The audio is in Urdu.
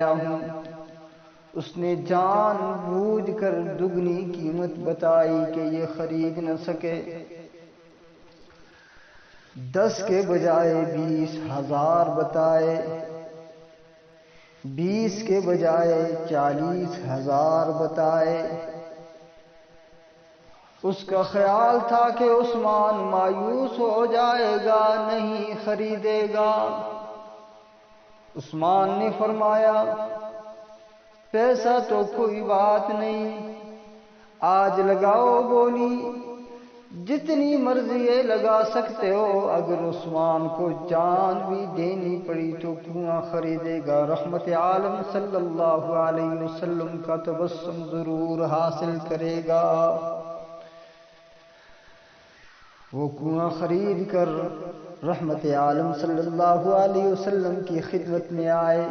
ہوں۔ اس نے جان بوجھ کر دگنی قیمت بتائی کہ یہ خرید نہ سکے۔ 10 کے بجائے 20,000 بتائے، 20 کے بجائے 40,000 بتائے۔ اس کا خیال تھا کہ عثمان مایوس ہو جائے گا، نہیں خریدے گا۔ عثمان نے فرمایا، پیسہ تو کوئی بات نہیں، آج لگاؤ بولی، جتنی مرضی لگا سکتے ہو۔ اگر عثمان کو جان بھی دینی پڑی تو کنواں خریدے گا۔ رحمت عالم صلی اللہ علیہ وسلم کا تبسم ضرور حاصل کرے گا۔ وہ کنواں خرید کر رحمت عالم صلی اللہ علیہ وسلم کی خدمت میں آئے۔